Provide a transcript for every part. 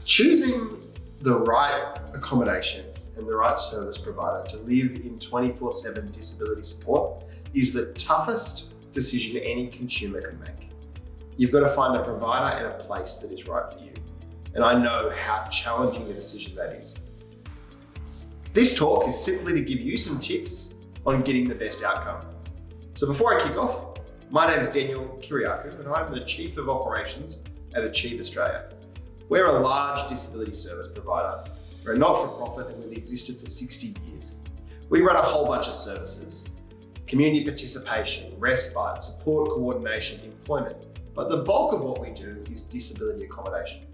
Choosing the right accommodation and the right service provider to live in 24/7 disability support is the toughest decision any consumer can make. You've got to find a provider and a place that is right for you. And I know how challenging a decision that is. This talk is simply to give you some tips on getting the best outcome. So before I kick off, my name is Daniel Kiriakou and I'm the Chief of Operations at Achieve Australia. We're a large disability service provider. We're a not-for-profit and we've existed for 60 years. We run a whole bunch of services: community participation, respite, support coordination, employment. But the bulk of what we do is disability accommodation.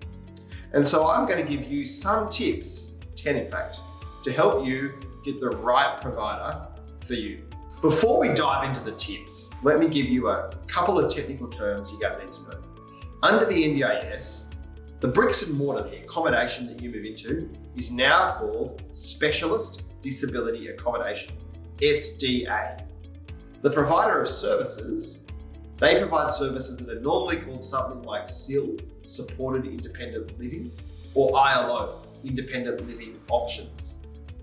And so I'm going to give you some tips, 10 in fact, to help you get the right provider for you. Before we dive into the tips, let me give you a couple of technical terms you're going to need to know. Under the NDIS, the bricks and mortar, the accommodation that you move into, is now called Specialist Disability Accommodation, SDA. The provider of services, they provide services that are normally called something like SIL, Supported Independent Living, or ILO, Independent Living Options.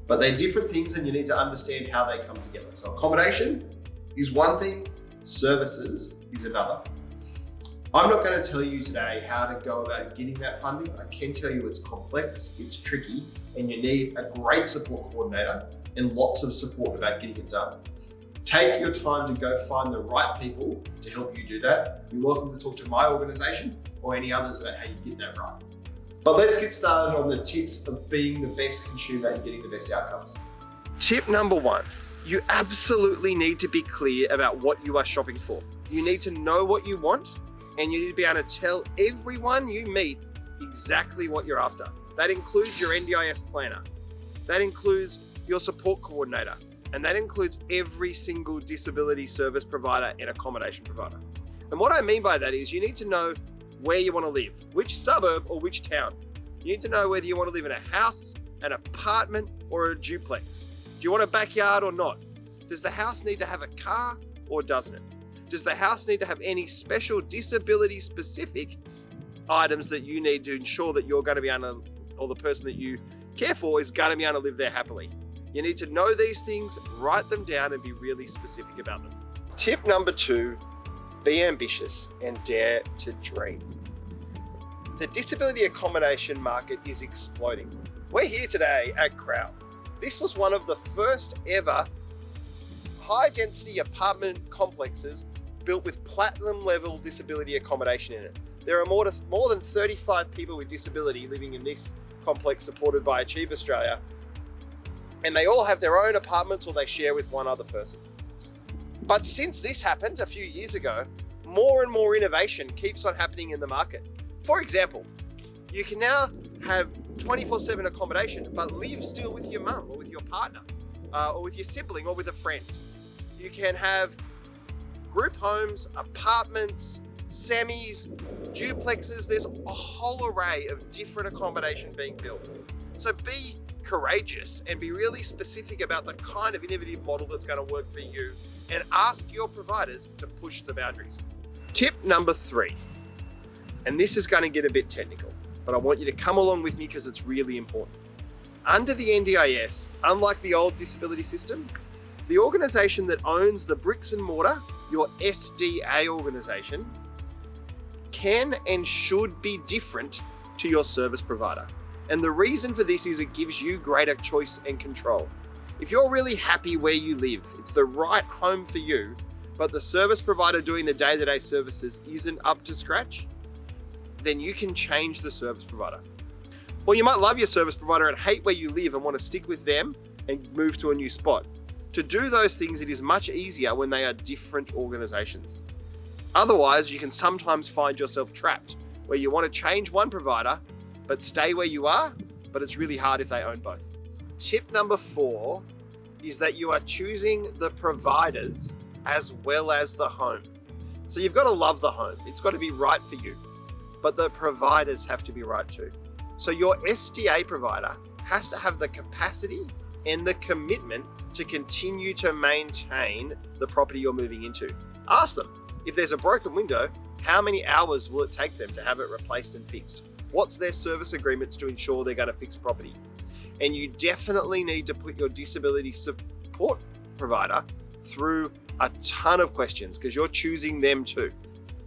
But they're different things and you need to understand how they come together. So accommodation is one thing, services is another. I'm not going to tell you today how to go about getting that funding. I can tell you it's complex, it's tricky, and you need a great support coordinator and lots of support about getting it done. Take your time to go find the right people to help you do that. You're welcome to talk to my organisation or any others about how you get that right. But let's get started on the tips of being the best consumer and getting the best outcomes. Tip number one, you absolutely need to be clear about what you are shopping for. You need to know what you want and you need to be able to tell everyone you meet exactly what you're after. That includes your NDIS planner. That includes your support coordinator. And that includes every single disability service provider and accommodation provider. And what I mean by that is you need to know where you want to live, which suburb or which town. You need to know whether you want to live in a house, an apartment, or a duplex. Do you want a backyard or not? Does the house need to have a car or doesn't it? Does the house need to have any special disability specific items that you need to ensure that you're going to be able to, or the person that you care for is going to be able to live there happily? You need to know these things, write them down and be really specific about them. Tip number two, be ambitious and dare to dream. The disability accommodation market is exploding. We're here today at Crowd. This was one of the first ever high density apartment complexes built with platinum level disability accommodation in it. There are more than 35 people with disability living in this complex supported by Achieve Australia, and they all have their own apartments or they share with one other person. But since this happened a few years ago, more and more innovation keeps on happening in the market. For example, you can now have 24/7 accommodation, but live still with your mum or with your partner, or with your sibling or with a friend. You can have group homes, apartments, semis, duplexes. There's a whole array of different accommodation being built. So be courageous and be really specific about the kind of innovative model that's going to work for you and ask your providers to push the boundaries. Tip number three, and this is going to get a bit technical, but I want you to come along with me because it's really important. Under the NDIS, unlike the old disability system, the organisation that owns the bricks and mortar, your SDA organisation, can and should be different to your service provider. And the reason for this is it gives you greater choice and control. If you're really happy where you live, it's the right home for you, but the service provider doing the day-to-day services isn't up to scratch, then you can change the service provider. Or you might love your service provider and hate where you live and want to stick with them and move to a new spot. To do those things, it is much easier when they are different organizations. Otherwise, you can sometimes find yourself trapped where you want to change one provider, but stay where you are, but it's really hard if they own both. Tip number four is that you are choosing the providers as well as the home. So you've got to love the home. It's got to be right for you, but the providers have to be right too. So your SDA provider has to have the capacity and the commitment to continue to maintain the property you're moving into. Ask them, if there's a broken window, how many hours will it take them to have it replaced and fixed? What's their service agreements to ensure they're going to fix property? And you definitely need to put your disability support provider through a ton of questions because you're choosing them too.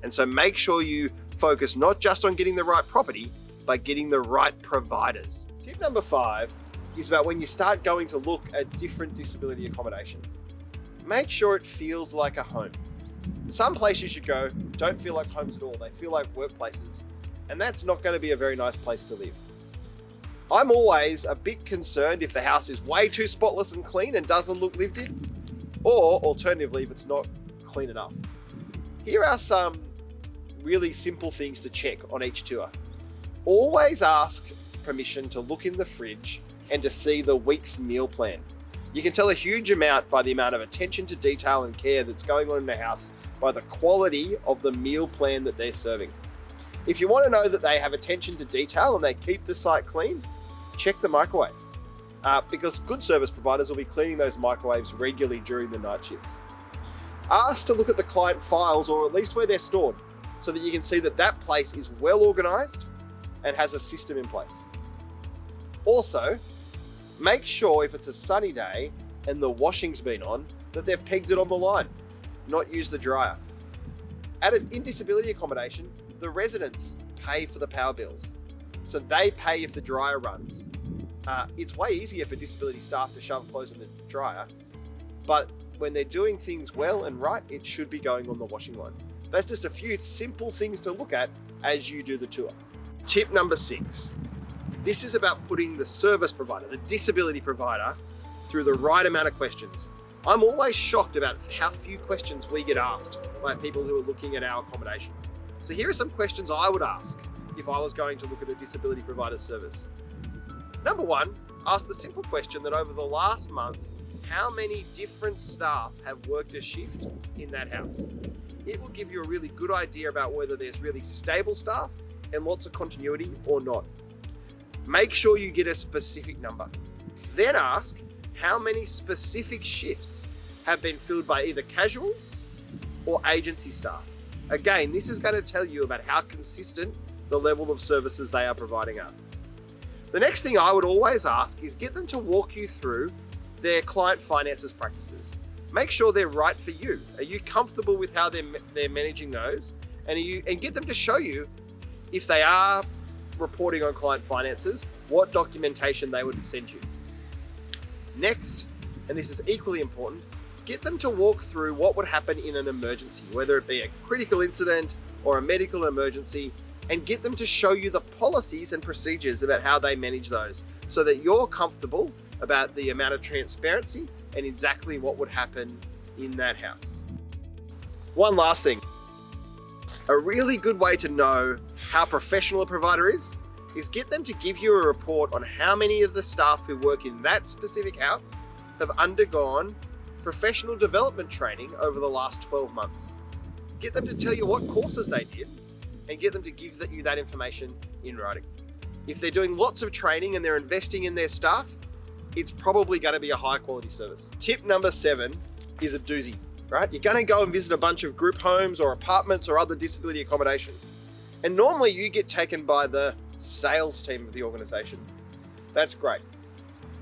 And so make sure you focus not just on getting the right property, but getting the right providers. Tip number 5 is about when you start going to look at different disability accommodation. Make sure it feels like a home. Some places you go don't feel like homes at all. They feel like workplaces. And that's not going to be a very nice place to live. I'm always a bit concerned if the house is way too spotless and clean and doesn't look lived in, or alternatively, if it's not clean enough. Here are some really simple things to check on each tour. Always ask permission to look in the fridge and to see the week's meal plan. You can tell a huge amount by the amount of attention to detail and care that's going on in the house by the quality of the meal plan that they're serving. If you want to know that they have attention to detail and they keep the site clean, check the microwave. Because good service providers will be cleaning those microwaves regularly during the night shifts. Ask to look at the client files, or at least where they're stored, so that you can see that that place is well organized and has a system in place. Also, make sure if it's a sunny day and the washing's been on, that they've pegged it on the line, not used the dryer. In disability accommodation, the residents pay for the power bills. So they pay if the dryer runs. It's way easier for disability staff to shove clothes in the dryer, but when they're doing things well and right, it should be going on the washing line. That's just a few simple things to look at as you do the tour. Tip number 6. This is about putting the service provider, the disability provider, through the right amount of questions. I'm always shocked about how few questions we get asked by people who are looking at our accommodation. So here are some questions I would ask if I was going to look at a disability provider service. Number 1, ask the simple question that over the last month, how many different staff have worked a shift in that house? It will give you a really good idea about whether there's really stable staff and lots of continuity or not. Make sure you get a specific number. Then ask how many specific shifts have been filled by either casuals or agency staff. Again, this is going to tell you about how consistent the level of services they are providing are. The next thing I would always ask is get them to walk you through their client finances practices. Make sure they're right for you. Are you comfortable with how they're managing those? And get them to show you if they are reporting on client finances, what documentation they would send you. Next, and this is equally important, get them to walk through what would happen in an emergency, whether it be a critical incident or a medical emergency, and get them to show you the policies and procedures about how they manage those so that you're comfortable about the amount of transparency and exactly what would happen in that house. One last thing. A really good way to know how professional a provider is get them to give you a report on how many of the staff who work in that specific house have undergone professional development training over the last 12 months. Get them to tell you what courses they did and get them to give you that information in writing. If they're doing lots of training and they're investing in their staff, it's probably going to be a high quality service. Tip number 7 is a doozy, right? You're going to go and visit a bunch of group homes or apartments or other disability accommodation. And normally you get taken by the sales team of the organization. That's great.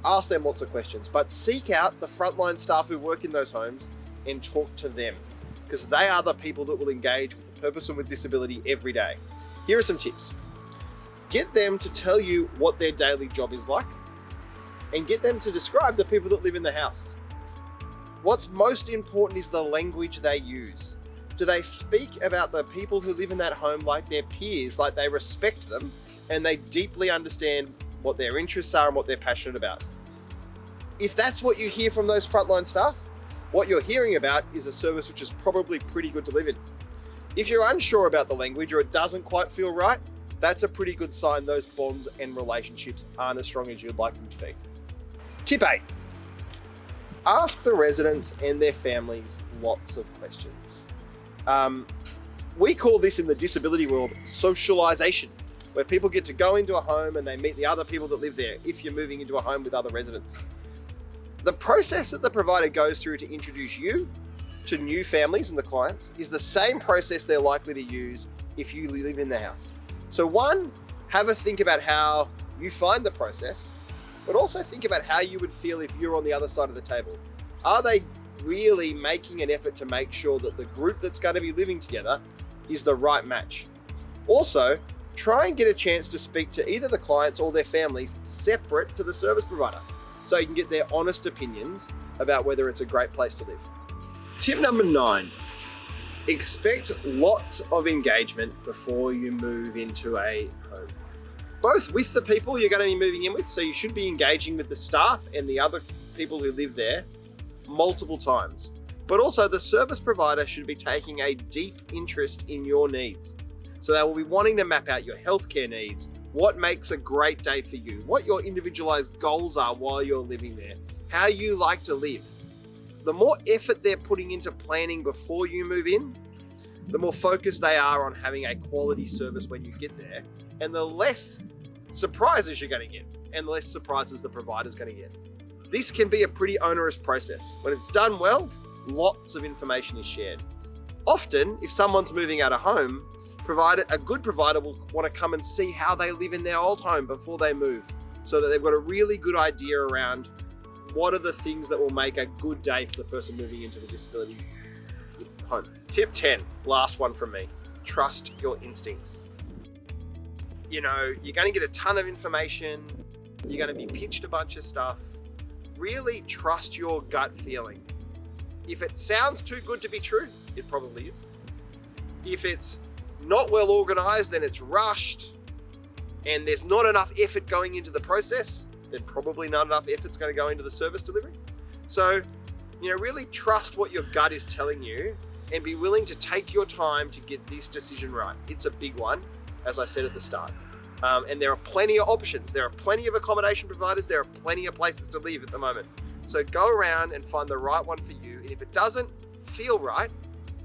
Ask them lots of questions, but seek out the frontline staff who work in those homes and talk to them, because they are the people that will engage with the purpose and with disability every day. Here are some tips. Get them to tell you what their daily job is like and get them to describe the people that live in the house. What's most important is the language they use. Do they speak about the people who live in that home like their peers, like they respect them and they deeply understand what their interests are and what they're passionate about? If that's what you hear from those frontline staff, what you're hearing about is a service which is probably pretty good to live in. If you're unsure about the language or it doesn't quite feel right, that's a pretty good sign those bonds and relationships aren't as strong as you'd like them to be. Tip 8. Ask the residents and their families lots of questions. We call this in the disability world socialization, where people get to go into a home and they meet the other people that live there if you're moving into a home with other residents. The process that the provider goes through to introduce you to new families and the clients is the same process they're likely to use if you live in the house. So 1, have a think about how you find the process, but also think about how you would feel if you're on the other side of the table. Are they really making an effort to make sure that the group that's going to be living together is the right match? Also, try and get a chance to speak to either the clients or their families separate to the service provider, so you can get their honest opinions about whether it's a great place to live. Tip number 9, expect lots of engagement before you move into a home. Both with the people you're going to be moving in with, so you should be engaging with the staff and the other people who live there multiple times. But also the service provider should be taking a deep interest in your needs. So they will be wanting to map out your healthcare needs, what makes a great day for you, what your individualized goals are while you're living there, how you like to live. The more effort they're putting into planning before you move in, the more focused they are on having a quality service when you get there, and the less surprises you're going to get, and the less surprises the provider's going to get. This can be a pretty onerous process. When it's done well, lots of information is shared. Often, if someone's moving out of home, a good provider will want to come and see how they live in their old home before they move, so that they've got a really good idea around what are the things that will make a good day for the person moving into the disability home. Tip 10, last one from me, trust your instincts. You're going to get a ton of information, you're going to be pitched a bunch of stuff. Really trust your gut feeling. If it sounds too good to be true, it probably is. If it's not well organized, then it's rushed, and there's not enough effort going into the process, then probably not enough effort's going to go into the service delivery. So, really trust what your gut is telling you and be willing to take your time to get this decision right. It's a big one, as I said at the start. And there are plenty of options. There are plenty of accommodation providers. There are plenty of places to live at the moment. So go around and find the right one for you. And if it doesn't feel right,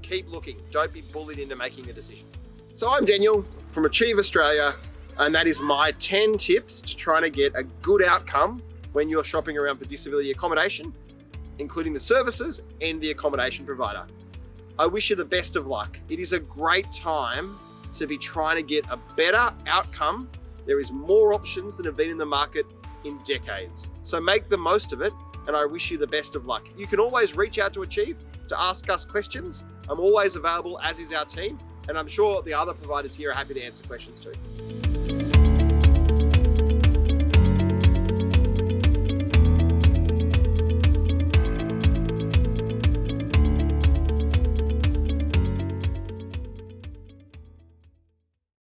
keep looking. Don't be bullied into making a decision. So I'm Daniel from Achieve Australia, and that is my 10 tips to trying to get a good outcome when you're shopping around for disability accommodation, including the services and the accommodation provider. I wish you the best of luck. It is a great time to be trying to get a better outcome. There is more options than have been in the market in decades. So make the most of it, and I wish you the best of luck. You can always reach out to Achieve to ask us questions. I'm always available, as is our team, and I'm sure the other providers here are happy to answer questions too.